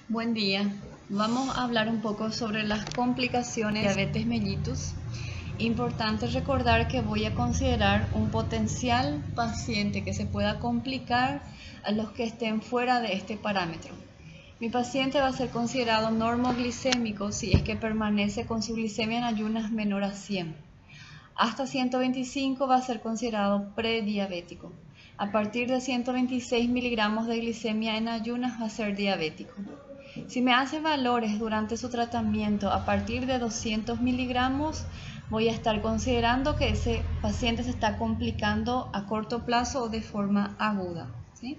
Buen día. Vamos a hablar un poco sobre las complicaciones de diabetes mellitus. Importante recordar que voy a considerar un potencial paciente que se pueda complicar a los que estén fuera de este parámetro. Mi paciente va a ser considerado normoglicémico si es que permanece con su glicemia en ayunas menor a 100. Hasta 125 va a ser considerado prediabético. A partir de 126 miligramos de glicemia en ayunas va a ser diabético. Si me hace valores durante su tratamiento a partir de 200 miligramos, voy a estar considerando que ese paciente se está complicando a corto plazo o de forma aguda, ¿sí?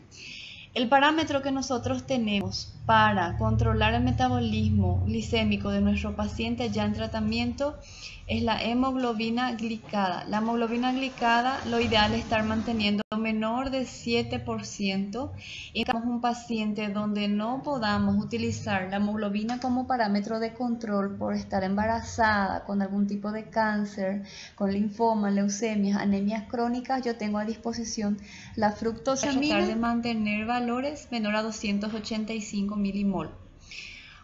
El parámetro que nosotros tenemos para controlar el metabolismo glicémico de nuestro paciente ya en tratamiento es la hemoglobina glicada. La hemoglobina glicada, lo ideal es estar manteniendo menor de 7%. Y tenemos un paciente donde no podamos utilizar la hemoglobina como parámetro de control por estar embarazada, con algún tipo de cáncer, con linfoma, leucemias, anemias crónicas, yo tengo a disposición la fructosamina, tratar de mantener valores menor a 285 milimol.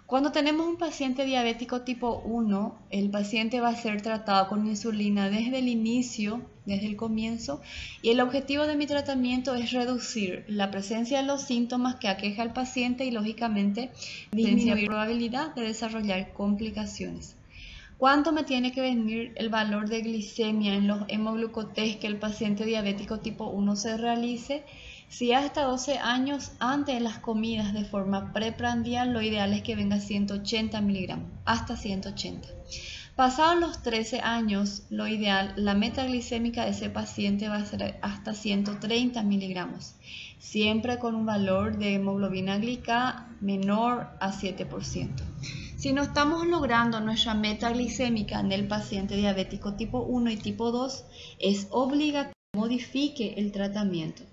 Cuando tenemos un paciente diabético tipo 1, el paciente va a ser tratado con insulina desde el inicio, desde el comienzo, y el objetivo de mi tratamiento es reducir la presencia de los síntomas que aqueja al paciente y, lógicamente, disminuir la probabilidad de desarrollar complicaciones. ¿Cuánto me tiene que venir el valor de glicemia en los hemoglucotest que el paciente diabético tipo 1 se realice? Si hasta 12 años antes de las comidas de forma preprandial, lo ideal es que venga 180 miligramos, hasta 180. Pasados los 13 años, lo ideal, la meta glicémica de ese paciente va a ser hasta 130 miligramos, siempre con un valor de hemoglobina glicada menor a 7%. Si no estamos logrando nuestra meta glicémica en el paciente diabético tipo 1 y tipo 2, es obligatorio que modifique el tratamiento.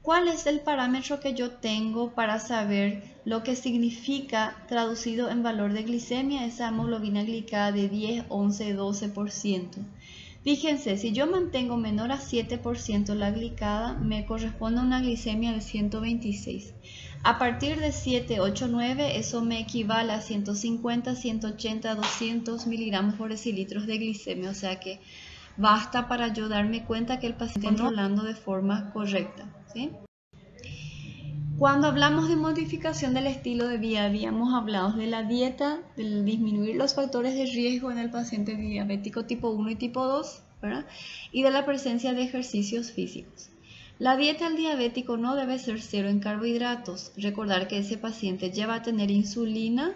¿Cuál es el parámetro que yo tengo para saber lo que significa traducido en valor de glicemia esa hemoglobina glicada de 10, 11, 12%? Fíjense, si yo mantengo menor a 7% la glicada, me corresponde a una glicemia de 126. A partir de 7, 8, 9, eso me equivale a 150, 180, 200 miligramos por decilitros de glicemia, o sea que basta para yo darme cuenta que el paciente está controlando de forma correcta, ¿sí? Cuando hablamos de modificación del estilo de vida, habíamos hablado de la dieta, del disminuir los factores de riesgo en el paciente diabético tipo 1 y tipo 2, ¿verdad? Y de la presencia de ejercicios físicos. La dieta del diabético no debe ser cero en carbohidratos. Recordar que ese paciente ya va a tener insulina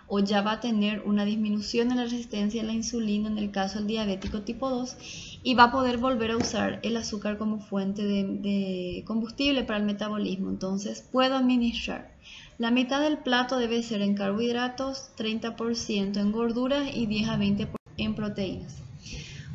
o ya va a tener una disminución en la resistencia a la insulina en el caso del diabético tipo 2 y va a poder volver a usar el azúcar como fuente de combustible para el metabolismo. Entonces puedo administrar. La mitad del plato debe ser en carbohidratos, 30% en gorduras y 10 a 20% en proteínas.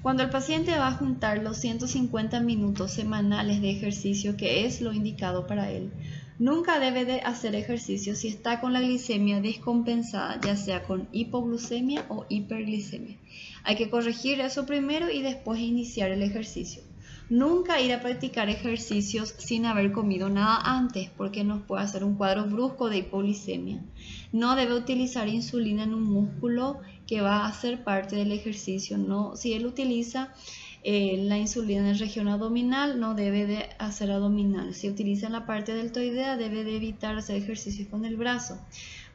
Cuando el paciente va a juntar los 150 minutos semanales de ejercicio, que es lo indicado para él, nunca debe de hacer ejercicio si está con la glicemia descompensada, ya sea con hipoglucemia o hiperglicemia. Hay que corregir eso primero y después iniciar el ejercicio. Nunca ir a practicar ejercicios sin haber comido nada antes, porque nos puede hacer un cuadro brusco de hipoglicemia. No debe utilizar insulina en un músculo que va a ser parte del ejercicio. No, si él utiliza la insulina en región abdominal, no debe de hacer abdominal. Si utiliza en la parte deltoidea, debe de evitar hacer ejercicios con el brazo,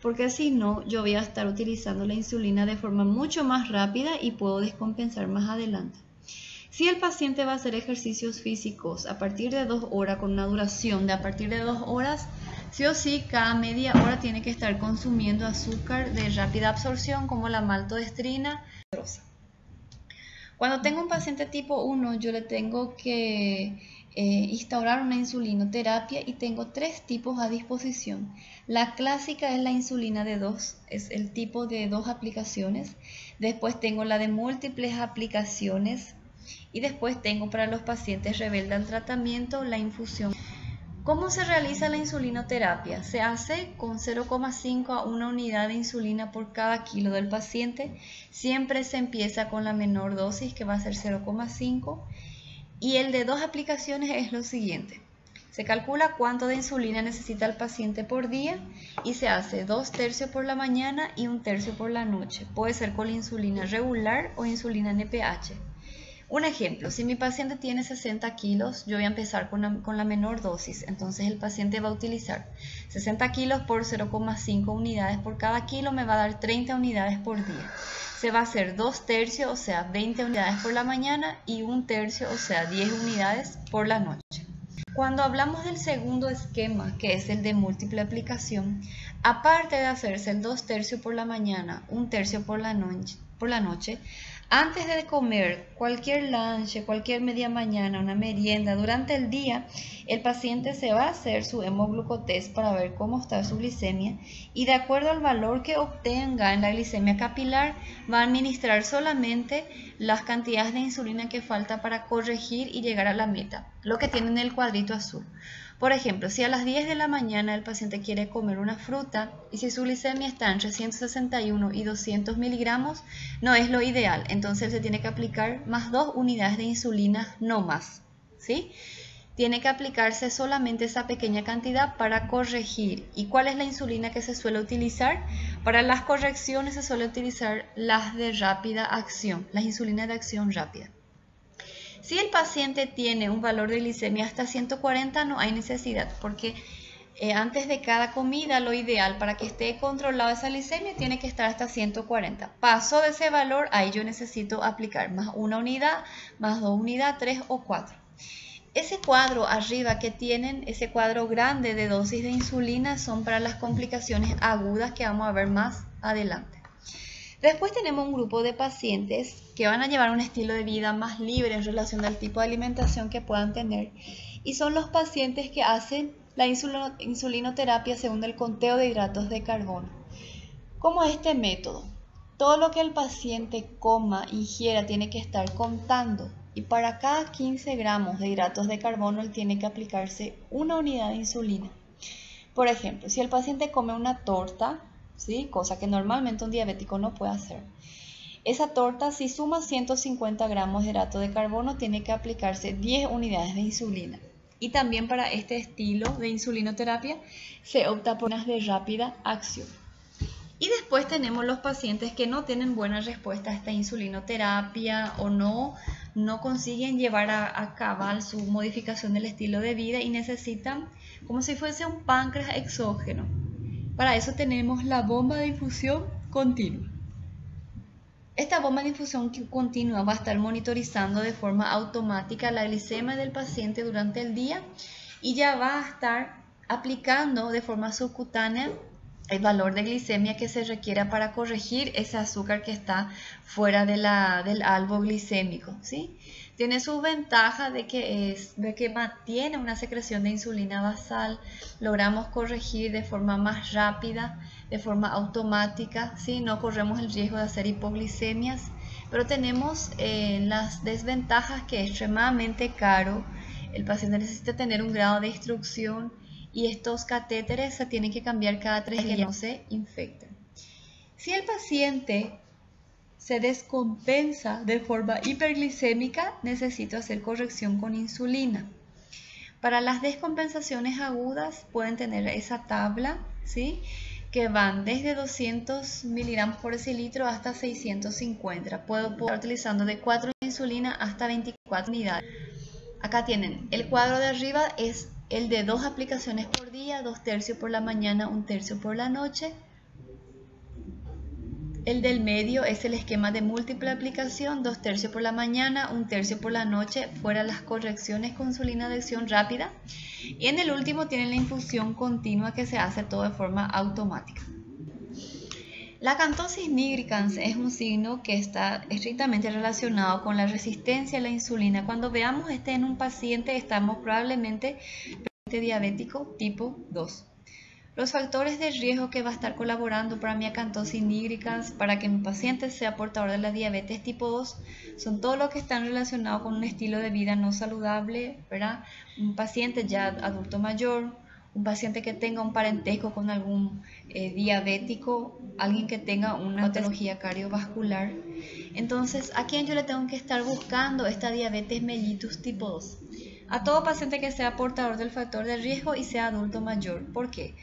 porque si no, yo voy a estar utilizando la insulina de forma mucho más rápida y puedo descompensar más adelante. Si el paciente va a hacer ejercicios físicos a partir de 2 horas, con una duración de a partir de 2 horas, sí o sí, cada media hora tiene que estar consumiendo azúcar de rápida absorción como la maltodextrina. Cuando tengo un paciente tipo 1, yo le tengo que instaurar una insulinoterapia y tengo 3 tipos a disposición. La clásica es la insulina de 2, es el tipo de 2 aplicaciones. Después tengo la de múltiples aplicaciones. Y después tengo para los pacientes rebeldes al tratamiento la infusión. ¿Cómo se realiza la insulinoterapia? Se hace con 0,5 a 1 unidad de insulina por cada kilo del paciente. Siempre se empieza con la menor dosis, que va a ser 0,5. Y el de 2 aplicaciones es lo siguiente. Se calcula cuánto de insulina necesita el paciente por día y se hace 2/3 por la mañana y 1/3 por la noche. Puede ser con la insulina regular o insulina NPH. Un ejemplo, si mi paciente tiene 60 kilos, yo voy a empezar con la menor dosis. Entonces el paciente va a utilizar 60 kilos por 0,5 unidades por cada kilo, me va a dar 30 unidades por día. Se va a hacer 2/3, o sea, 20 unidades por la mañana y 1/3, o sea, 10 unidades por la noche. Cuando hablamos del segundo esquema, que es el de múltiple aplicación, aparte de hacerse el 2/3 por la mañana, 1/3 por la noche, antes de comer cualquier lunch, cualquier media mañana, una merienda, durante el día, el paciente se va a hacer su hemoglucotest para ver cómo está su glicemia y de acuerdo al valor que obtenga en la glicemia capilar, va a administrar solamente las cantidades de insulina que falta para corregir y llegar a la meta, lo que tiene en el cuadrito azul. Por ejemplo, si a las 10 de la mañana el paciente quiere comer una fruta y si su glicemia está entre 161 y 200 miligramos, no es lo ideal. Entonces él se tiene que aplicar más 2 unidades de insulina, no más, ¿sí? Tiene que aplicarse solamente esa pequeña cantidad para corregir. ¿Y cuál es la insulina que se suele utilizar? Para las correcciones se suele utilizar las de rápida acción, las insulinas de acción rápida. Si el paciente tiene un valor de glicemia hasta 140, no hay necesidad, porque antes de cada comida lo ideal para que esté controlada esa glicemia tiene que estar hasta 140. Paso de ese valor, ahí yo necesito aplicar más 1 unidad, más 2 unidades, 3 o 4. Ese cuadro arriba que tienen, ese cuadro grande de dosis de insulina, son para las complicaciones agudas que vamos a ver más adelante. Después tenemos un grupo de pacientes que van a llevar un estilo de vida más libre en relación al tipo de alimentación que puedan tener y son los pacientes que hacen la insulinoterapia según el conteo de hidratos de carbono. ¿Cómo es este método? Todo lo que el paciente coma, ingiera, tiene que estar contando y para cada 15 gramos de hidratos de carbono él tiene que aplicarse 1 unidad de insulina. Por ejemplo, si el paciente come una torta, ¿sí? Cosa que normalmente un diabético no puede hacer. Esa torta, si suma 150 gramos de hidrato de carbono, tiene que aplicarse 10 unidades de insulina. Y también para este estilo de insulinoterapia se opta por unas de rápida acción. Y después tenemos los pacientes que no tienen buena respuesta a esta insulinoterapia o no consiguen llevar a cabo su modificación del estilo de vida y necesitan como si fuese un páncreas exógeno. Para eso tenemos la bomba de infusión continua. Esta bomba de infusión continua va a estar monitorizando de forma automática la glicemia del paciente durante el día y ya va a estar aplicando de forma subcutánea el valor de glicemia que se requiera para corregir ese azúcar que está fuera del albo glicémico, ¿sí? Tiene su ventaja de que mantiene una secreción de insulina basal, logramos corregir de forma más rápida, de forma automática, ¿sí? No corremos el riesgo de hacer hipoglicemias, pero tenemos las desventajas que es extremadamente caro, el paciente necesita tener un grado de instrucción y estos catéteres se tienen que cambiar cada 3 días que no se infecten. Si el paciente se descompensa de forma hiperglicémica, necesito hacer corrección con insulina. Para las descompensaciones agudas pueden tener esa tabla, ¿sí? Que van desde 200 miligramos por decilitro hasta 650. Puedo estar utilizando de 4 de insulina hasta 24 unidades. Acá tienen, el cuadro de arriba es el de 2 aplicaciones por día, 2/3 por la mañana, 1/3 por la noche. El del medio es el esquema de múltiple aplicación, 2/3 por la mañana, 1/3 por la noche, fuera las correcciones con insulina de acción rápida. Y en el último tienen la infusión continua que se hace todo de forma automática. La acantosis nigricans es un signo que está estrictamente relacionado con la resistencia a la insulina. Cuando veamos este en un paciente, estamos probablemente diabético tipo 2. Los factores de riesgo que va a estar colaborando para mi acantosis nigricans, para que mi paciente sea portador de la diabetes tipo 2, son todos los que están relacionados con un estilo de vida no saludable, ¿verdad? Un paciente ya adulto mayor, un paciente que tenga un parentesco con algún diabético, alguien que tenga una patología cardiovascular. Entonces, ¿a quién yo le tengo que estar buscando esta diabetes mellitus tipo 2? a todo paciente que sea portador del factor de riesgo y sea adulto mayor. ¿Por qué?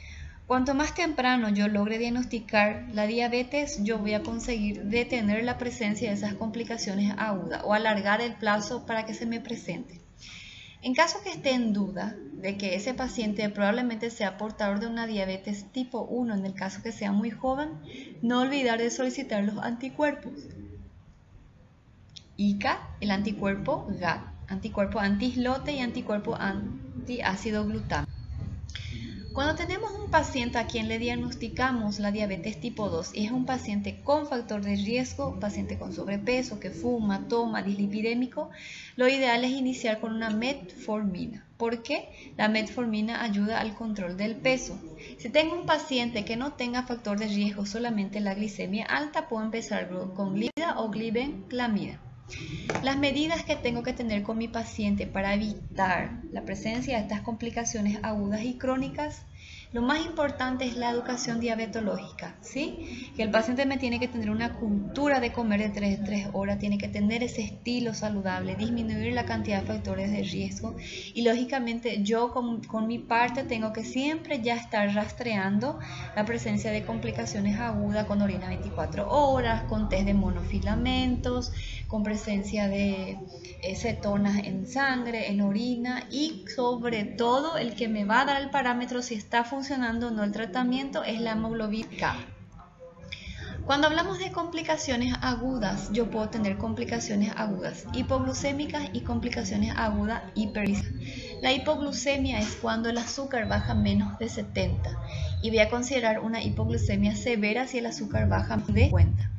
Cuanto más temprano yo logre diagnosticar la diabetes, yo voy a conseguir detener la presencia de esas complicaciones agudas o alargar el plazo para que se me presente. En caso que esté en duda de que ese paciente probablemente sea portador de una diabetes tipo 1, en el caso que sea muy joven, no olvidar de solicitar los anticuerpos. ICA, el anticuerpo GAD, anticuerpo anti-islote y anticuerpo antiácido glutámico. Cuando tenemos un paciente a quien le diagnosticamos la diabetes tipo 2 y es un paciente con factor de riesgo, paciente con sobrepeso, que fuma, toma, dislipidémico, lo ideal es iniciar con una metformina. ¿Por qué? La metformina ayuda al control del peso. Si tengo un paciente que no tenga factor de riesgo, solamente la glicemia alta, puedo empezar con glida o glibenclamida. Las medidas que tengo que tener con mi paciente para evitar la presencia de estas complicaciones agudas y crónicas, lo más importante es la educación diabetológica, ¿sí? Que el paciente me tiene que tener una cultura de comer de 3 en 3 horas, tiene que tener ese estilo saludable, disminuir la cantidad de factores de riesgo y lógicamente yo con mi parte tengo que siempre ya estar rastreando la presencia de complicaciones agudas con orina 24 horas, con test de monofilamentos, con presencia de cetonas en sangre, en orina y sobre todo el que me va a dar el parámetro si está funcionando o no el tratamiento es la hemoglobina K. Cuando hablamos de complicaciones agudas, yo puedo tener complicaciones agudas hipoglucémicas y complicaciones agudas hiperglicémicas. La hipoglucemia es cuando el azúcar baja menos de 70 y voy a considerar una hipoglucemia severa si el azúcar baja de 50.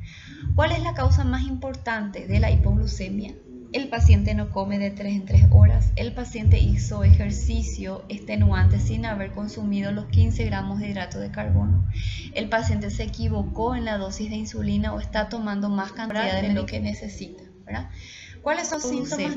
¿Cuál es la causa más importante de la hipoglucemia? El paciente no come de 3 en 3 horas, el paciente hizo ejercicio extenuante sin haber consumido los 15 gramos de hidrato de carbono, el paciente se equivocó en la dosis de insulina o está tomando más cantidad de lo que necesita, ¿verdad? ¿Cuáles son los síntomas?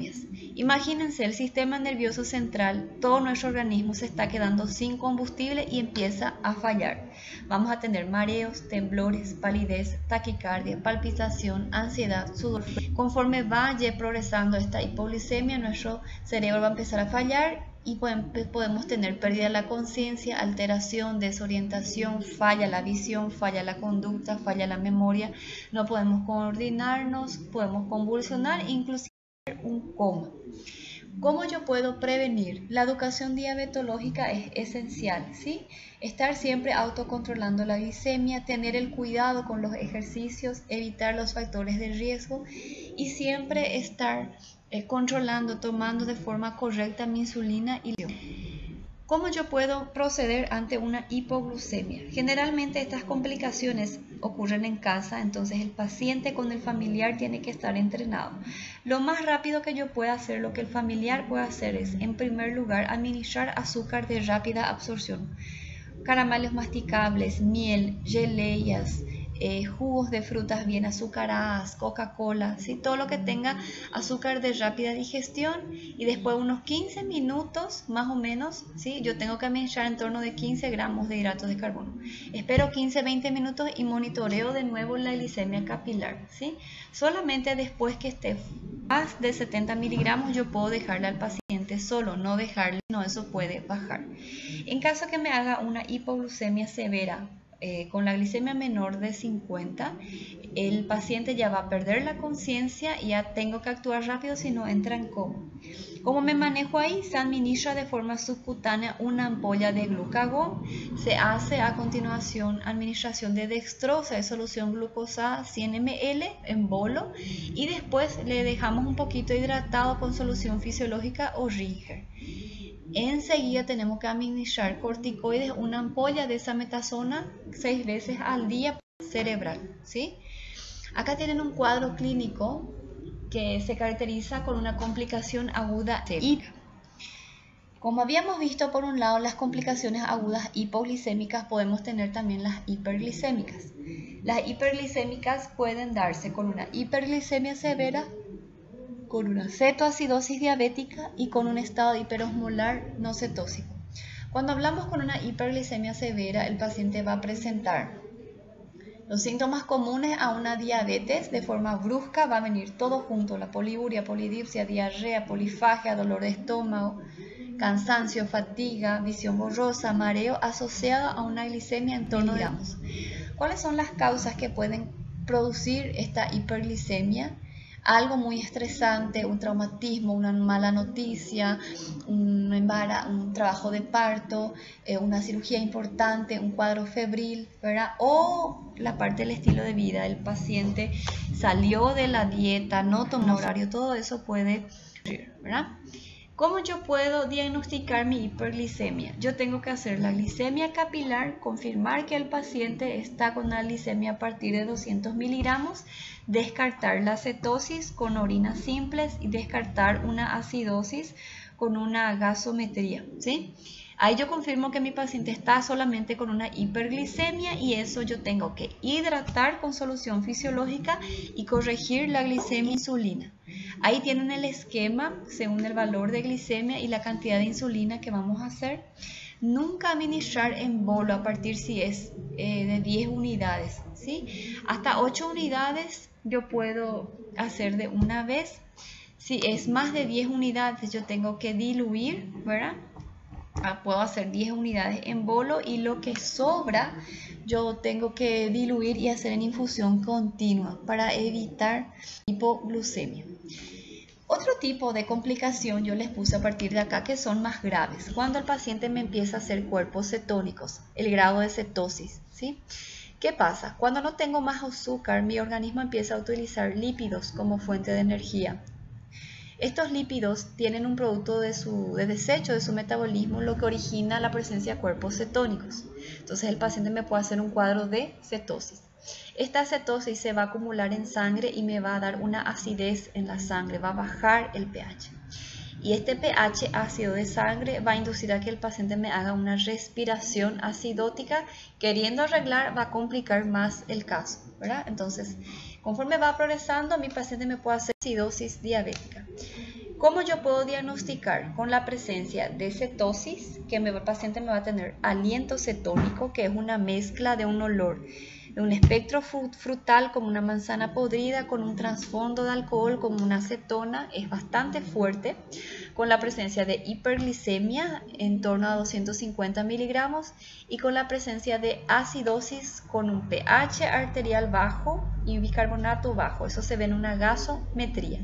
Imagínense el sistema nervioso central, todo nuestro organismo se está quedando sin combustible y empieza a fallar. Vamos a tener mareos, temblores, palidez, taquicardia, palpitación, ansiedad, sudor. Conforme vaya progresando esta hipoglicemia, nuestro cerebro va a empezar a fallar y podemos tener pérdida de la conciencia, alteración, desorientación, falla la visión, falla la conducta, falla la memoria, no podemos coordinarnos, podemos convulsionar, inclusive un coma. ¿Cómo yo puedo prevenir? La educación diabetológica es esencial, ¿sí? Estar siempre autocontrolando la glicemia, tener el cuidado con los ejercicios, evitar los factores de riesgo y siempre estar controlando, tomando de forma correcta mi insulina y ¿cómo yo puedo proceder ante una hipoglucemia? Generalmente estas complicaciones ocurren en casa, entonces el paciente con el familiar tiene que estar entrenado. Lo más rápido que yo pueda hacer, lo que el familiar puede hacer es, en primer lugar, administrar azúcar de rápida absorción. Caramelos masticables, miel, geleias, jugos de frutas bien azucaradas, Coca-Cola, ¿sí? Todo lo que tenga azúcar de rápida digestión y después unos 15 minutos más o menos, ¿sí? Yo tengo que administrar en torno de 15 gramos de hidratos de carbono. Espero 15-20 minutos y monitoreo de nuevo la glicemia capilar, ¿sí? Solamente después que esté más de 70 miligramos yo puedo dejarle al paciente solo, no dejarle, no, eso puede bajar. En caso que me haga una hipoglucemia severa, con la glicemia menor de 50, el paciente ya va a perder la conciencia y ya tengo que actuar rápido si no entra en coma. ¿Cómo me manejo ahí? Se administra de forma subcutánea una ampolla de glucagón, se hace a continuación administración de dextrosa de solución glucosada 100 ml en bolo y después le dejamos un poquito hidratado con solución fisiológica o Ringer. Enseguida tenemos que administrar corticoides, una ampolla de desametasona 6 veces al día cerebral, ¿sí? Acá tienen un cuadro clínico que se caracteriza con una complicación aguda y como habíamos visto por un lado las complicaciones agudas hipoglicémicas, podemos tener también las hiperglicémicas. Las hiperglicémicas pueden darse con una hiperglicemia severa, con una cetoacidosis diabética y con un estado hiperosmolar no cetósico. Cuando hablamos con una hiperglicemia severa, el paciente va a presentar Los síntomas comunes a una diabetes de forma brusca va a venir todo junto: la poliuria, polidipsia, diarrea, polifagia, dolor de estómago, cansancio, fatiga, visión borrosa, mareo asociado a una glicemia en torno de gramos. ¿Cuáles son las causas que pueden producir esta hiperglicemia? Algo muy estresante, un traumatismo, una mala noticia, un trabajo de parto, una cirugía importante, un cuadro febril, ¿verdad? O la parte del estilo de vida, el paciente salió de la dieta, no tomó horario, todo eso puede ocurrir, ¿verdad? ¿Cómo yo puedo diagnosticar mi hiperglicemia? Yo tengo que hacer la glicemia capilar, confirmar que el paciente está con una glicemia a partir de 200 miligramos, descartar la cetosis con orinas simples y descartar una acidosis con una gasometría, ¿sí? Ahí yo confirmo que mi paciente está solamente con una hiperglicemia y eso yo tengo que hidratar con solución fisiológica y corregir la glicemia e insulina. Ahí tienen el esquema según el valor de glicemia y la cantidad de insulina que vamos a hacer. Nunca administrar en bolo a partir si es de 10 unidades, ¿sí? Hasta 8 unidades yo puedo hacer de una vez. Si es más de 10 unidades yo tengo que diluir, ¿verdad? Puedo hacer 10 unidades en bolo y lo que sobra yo tengo que diluir y hacer en infusión continua para evitar hipoglucemia. Otro tipo de complicación yo les puse a partir de acá que son más graves. Cuando el paciente me empieza a hacer cuerpos cetónicos, el grado de cetosis, ¿sí? ¿Qué pasa? Cuando no tengo más azúcar, mi organismo empieza a utilizar lípidos como fuente de energía. Estos lípidos tienen un producto de desecho de su metabolismo, lo que origina la presencia de cuerpos cetónicos. Entonces el paciente me puede hacer un cuadro de cetosis. Esta cetosis se va a acumular en sangre y me va a dar una acidez en la sangre, va a bajar el pH. Y este pH ácido de sangre va a inducir a que el paciente me haga una respiración acidótica. Queriendo arreglar, va a complicar más el caso, ¿verdad? Entonces, conforme va progresando, mi paciente me puede hacer acidosis diabética. ¿Cómo yo puedo diagnosticar? Con la presencia de cetosis, que el paciente me va a tener aliento cetónico, que es una mezcla de un olor de un espectro frutal como una manzana podrida con un trasfondo de alcohol como una acetona, es bastante fuerte, con la presencia de hiperglicemia en torno a 250 miligramos y con la presencia de acidosis con un pH arterial bajo y bicarbonato bajo. Eso se ve en una gasometría.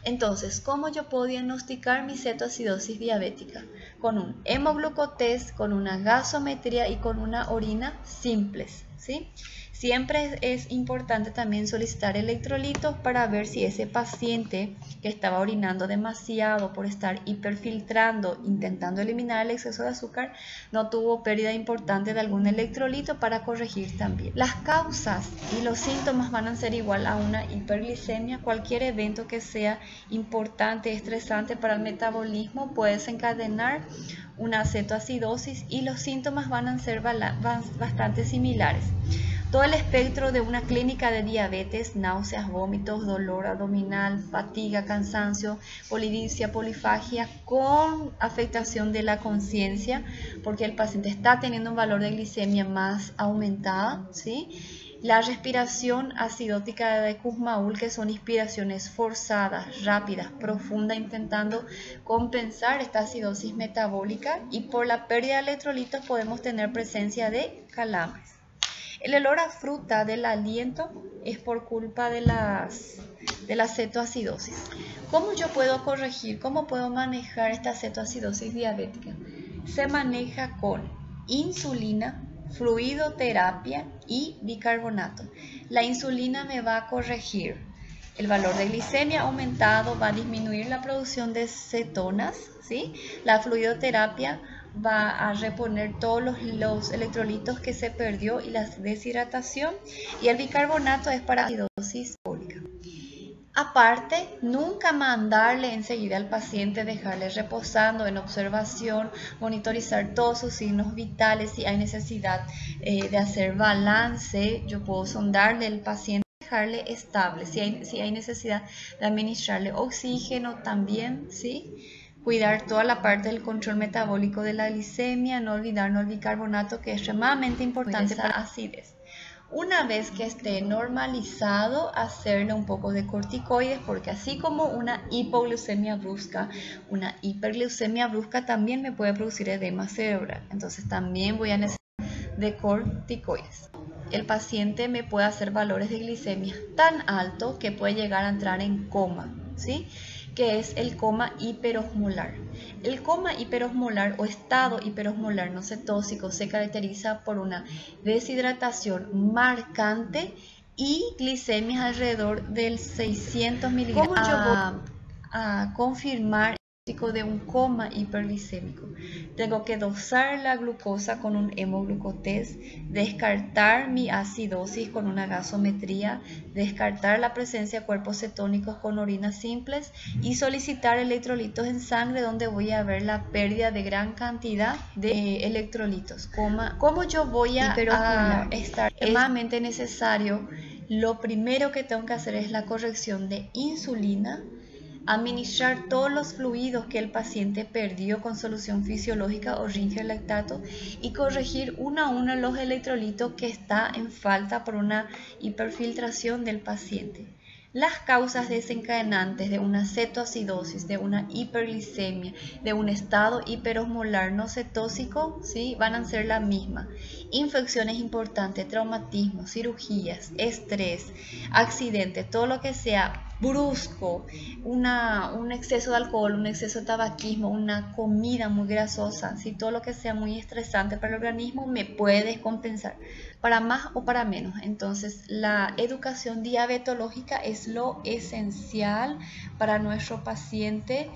Entonces, ¿cómo yo puedo diagnosticar mi cetoacidosis diabética? Con un hemoglucotest, con una gasometría y con una orina simples, ¿sí? Siempre es importante también solicitar electrolitos para ver si ese paciente que estaba orinando demasiado por estar hiperfiltrando, intentando eliminar el exceso de azúcar, no tuvo pérdida importante de algún electrolito para corregir también. Las causas y los síntomas van a ser igual a una hiperglicemia. Cualquier evento que sea importante, estresante para el metabolismo puede desencadenar una cetoacidosis y los síntomas van a ser bastante similares. Todo el espectro de una clínica de diabetes, náuseas, vómitos, dolor abdominal, fatiga, cansancio, polidipsia, polifagia, con afectación de la conciencia, porque el paciente está teniendo un valor de glicemia más aumentada, ¿sí? La respiración acidótica de Kussmaul, que son inspiraciones forzadas, rápidas, profundas, intentando compensar esta acidosis metabólica, y por la pérdida de electrolitos podemos tener presencia de calambres. El olor a fruta del aliento es por culpa de la cetoacidosis. ¿Cómo yo puedo corregir, cómo puedo manejar esta cetoacidosis diabética? Se maneja con insulina, fluidoterapia y bicarbonato. La insulina me va a corregir el valor de glicemia aumentado, va a disminuir la producción de cetonas, ¿sí? La fluidoterapia va a reponer todos los electrolitos que se perdió y la deshidratación, y el bicarbonato es para acidosis alcohólica. Aparte, nunca mandarle enseguida al paciente, dejarle reposando en observación, monitorizar todos sus signos vitales. Si hay necesidad de hacer balance, yo puedo sondarle al paciente, dejarle estable. Si hay necesidad de administrarle oxígeno también, ¿sí? Cuidar toda la parte del control metabólico de la glicemia, no olvidarnos el bicarbonato, que es extremadamente importante para la acidez. Una vez que esté normalizado, hacerle un poco de corticoides, porque así como una hipoglucemia brusca, una hiperglucemia brusca también me puede producir edema cerebral. Entonces también voy a necesitar de corticoides. El paciente me puede hacer valores de glicemia tan altos que puede llegar a entrar en coma, ¿sí? Que es el coma hiperosmolar. El coma hiperosmolar o estado hiperosmolar no cetóxico se caracteriza por una deshidratación marcante y glicemias alrededor del 600 miligramos. ¿Cómo yo voy a confirmar de un coma hiperglicémico? Tengo que dosar la glucosa con un hemoglucotest, descartar mi acidosis con una gasometría, descartar la presencia de cuerpos cetónicos con orinas simples y solicitar electrolitos en sangre, donde voy a ver la pérdida de gran cantidad de electrolitos. ¿Cómo yo voy a estar extremadamente necesario? Lo primero que tengo que hacer es la corrección de insulina, administrar todos los fluidos que el paciente perdió con solución fisiológica o Ringer lactato y corregir uno a uno los electrolitos que está en falta por una hiperfiltración del paciente. Las causas desencadenantes de una cetoacidosis, de una hiperglicemia, de un estado hiperosmolar no cetóxico, ¿sí?, van a ser la misma. Infecciones importantes, traumatismos, cirugías, estrés, accidentes, todo lo que sea brusco, un exceso de alcohol, un exceso de tabaquismo, una comida muy grasosa, ¿sí? Todo lo que sea muy estresante para el organismo me puede descompensar, para más o para menos. Entonces, la educación diabetológica es lo esencial para nuestro paciente.